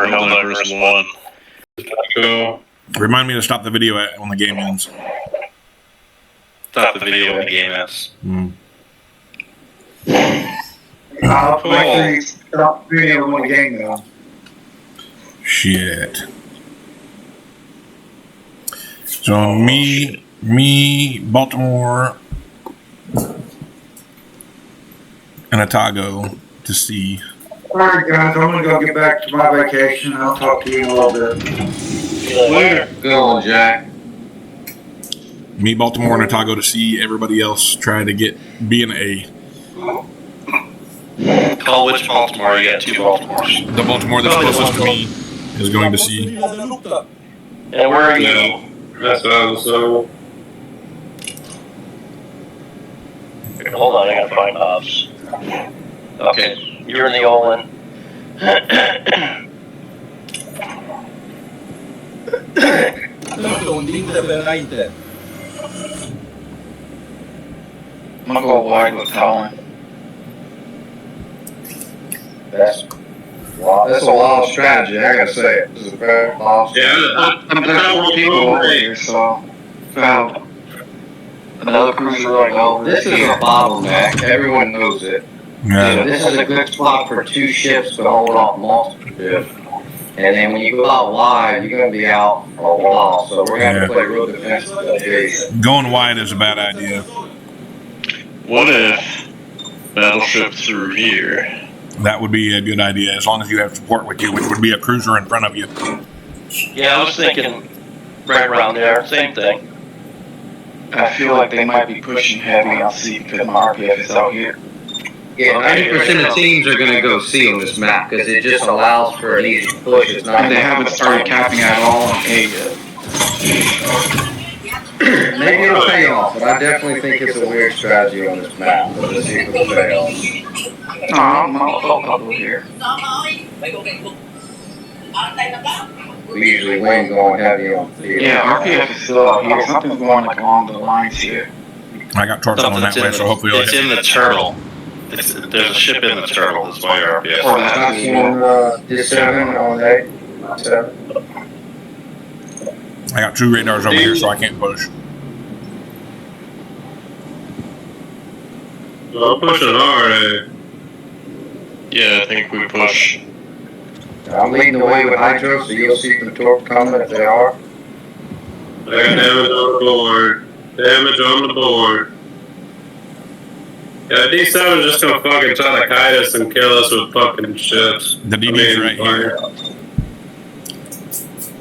we're held versus 1. Go. Remind me to stop the video when the game ends. Stop the video when the game ends. I'll actually stop the video when the game goes. Shit. So me, Baltimore, and Otago to see. Alright guys, I'm gonna go get back to my vacation. I'll talk to you in a little bit. Later. Go, Jack. Me, Baltimore, and Otago to see everybody else try to get B and A. Call which Baltimore? You got 2 Baltimores. The Baltimore that's closest to me is going to see. And where are you? That's what I was so. Hold on, I gotta find Hobbs. Okay, you're in the Olin. I'm gonna go wide with Colin. That's a wild strategy, I gotta say it. This is a very wild strategy. There's 4 people over here, so found another cruiser running over. This is a bottleneck, everyone knows it. Yeah. This is a good spot for 2 ships to hold off multiple ships. And then when you go out wide, you're going to be out for a while. So we're going to have to play real defensive. Going wide is a bad idea. What if battleship through here? That would be a good idea as long as you have support with you, which would be a cruiser in front of you. Yeah, I was thinking right around there. Same thing. I feel like they might be pushing heavy on C because my RPF is out here. Yeah, 90% of teams are going to go C on this map because it just allows for an easy push. It's not. And they haven't started capping at all on A yet. Maybe it'll pay off, but I definitely think it's a weird strategy on this map. But let's see if it'll pay off. No, I'm over here. We usually win going heavy on C. Yeah, RPF is still out here. Something's going like along the lines here. I got torch on that way, so hopefully it's in the turtle. There's a ship in the turtle. That's why your RPS. Or that's This 7 on 8. 7. I got 2 radars over here, so I can't push. I'm pushing hard, Yeah, I think we push. I'm leading the way with Hydro, so you'll see some torque coming if they are. I got damage on the board. Damage on the board. Yeah, D7 is just gonna fucking try to kite us and kill us with fucking ships. The DD's right here.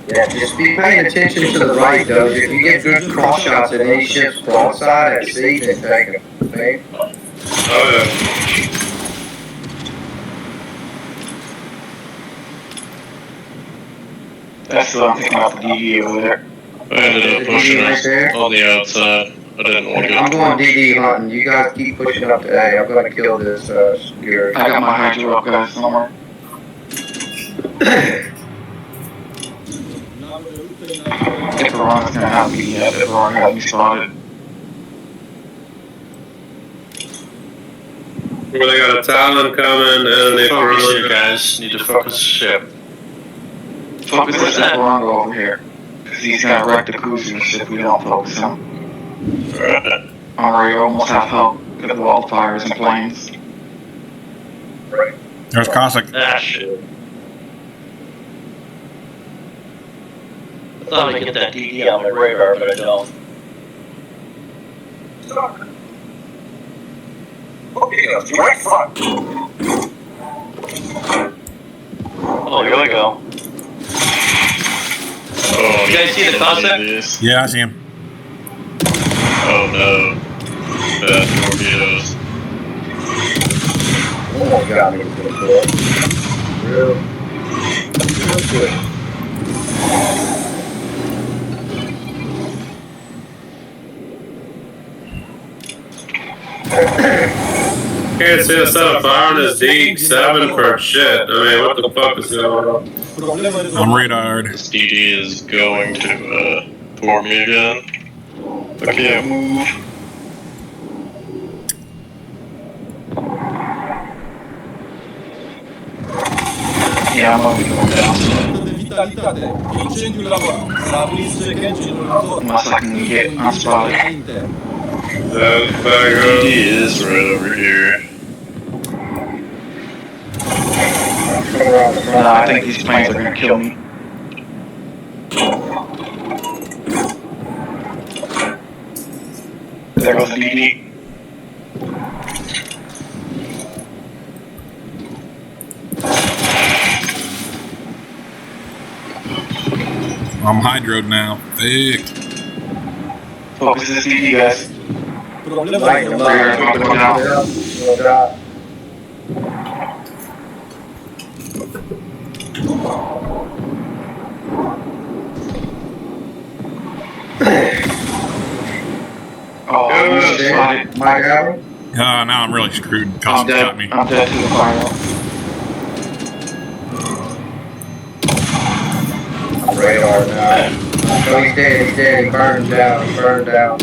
Yeah, just be paying attention to the right, though. If you get good cross shots at any ship's broadside at sea, then take them. Okay? Oh, yeah. That's what I'm thinking about the DD over there. I ended up pushing us on the outside. I didn't want to go. I'm going DD hunting. You guys keep pushing up to A. I'm going to kill this security. I got my Hydro up, guys, somewhere. If Ron's gonna have me, if Ron has me spotted. Well, they got a Talon coming and they Focus here, guys. Need to focus the ship. Focus this at Ron over here. Because he's gonna wreck the cruisers if we don't focus him. Already almost have help with the wildfires and planes. There's Cossack. Ah, shit. I thought I'd get that DD on my radar, but I don't. Okay, right front. Oh, here we go. Oh, you guys see the Cossack? Yeah, I see him. Oh no. Bad torpedoes. Almost got me with this. Real good. Can't see us set a fire on this D7 for shit. I mean, what the fuck is going on? I'm radared. This DD is going to pour me again. I can't move. Yeah, I'm gonna be going down. Vitalitate, incendio lavoro, la polizia che Unless I can get unspotted. He is right over here. No, I think these planes are gonna kill me. There goes DD. I'm hydroed now. Thick. Focus this DD, guys. Problema è che We're about to go down. Oh, you just spotted. Mike Allen? Now I'm really screwed. I'm Cost dead. got me. I'm dead to the firewall. Radar now. Oh, he's dead, he burned down.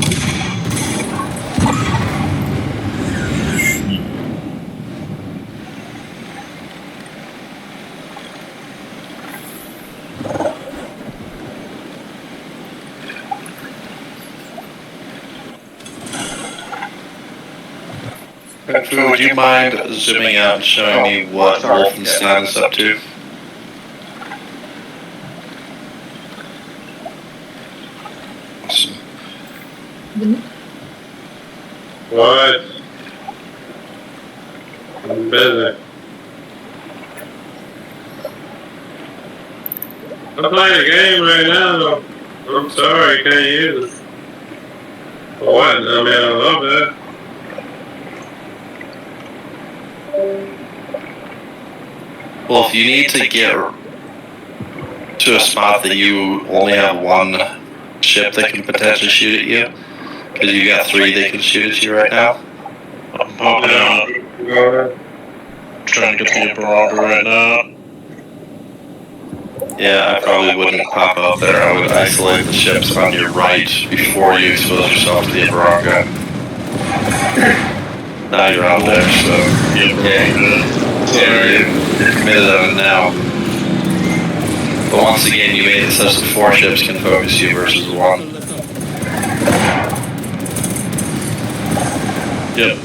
Fu, would you mind zooming out and showing me what Wolfenstein is up to? Awesome. What? I'm busy. I'm playing a game right now, though. I'm sorry, I can't use it. What? I mean, I love it. Well, if you need to get to a spot that you only have one ship that can potentially shoot at you, because you got 3 that can shoot at you right now. I'm popping out. Trying to get the barometer right now. Yeah, I probably wouldn't pop up there. I would isolate the ships on your right before you expose yourself to the Baraka. Now you're out there, so yeah, you're committed on it now. But once again, you made it such that 4 ships can focus you versus 1. Yep.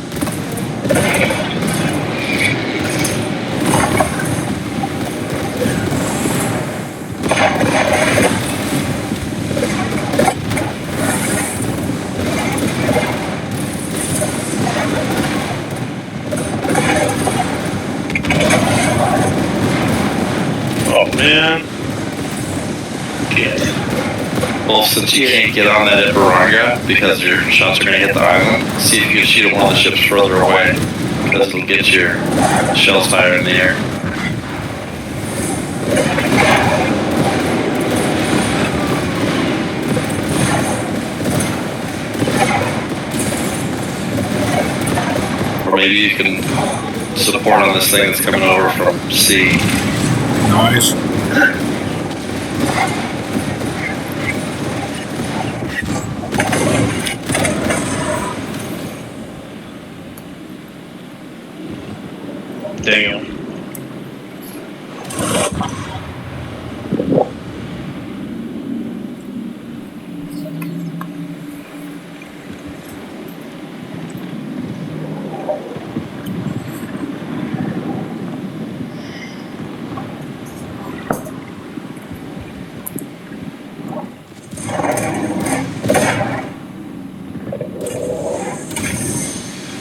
Oh man. Can't. Well, since you can't get on that at Baranga because your shots are going to hit the island, see if you can shoot at one of the ships further away, because it'll get your shells higher in the air. Or maybe you can support on this thing that's coming over from sea. Nice. Damn.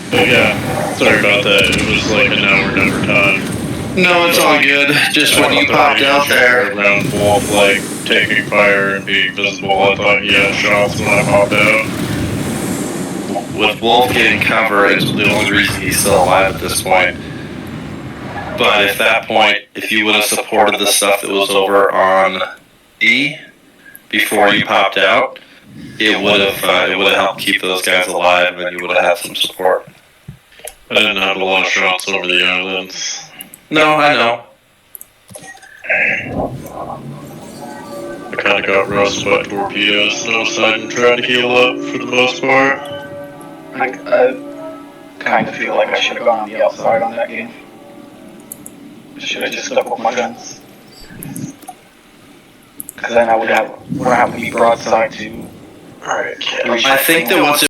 But yeah, sorry about that. It was like an hour number time. No, it's all good. Just when you popped out there. Around Wolf, like, taking fire and being visible, I thought he had shots when I popped out. With Wolf getting cover is the only reason he's still alive at this point. But at that point, if you would have supported the stuff that was over on E before you popped out, it would have helped keep those guys alive, and you would have had some support. I didn't have a lot of shots over the islands. No, I know. I kind of got roasted by torpedoes, no side, and tried to heal up for the most part. I kind of feel like I should have gone on the outside on that game. Should have just stuck with my guns. Because then I would have to be broadside to. Alright, I think that once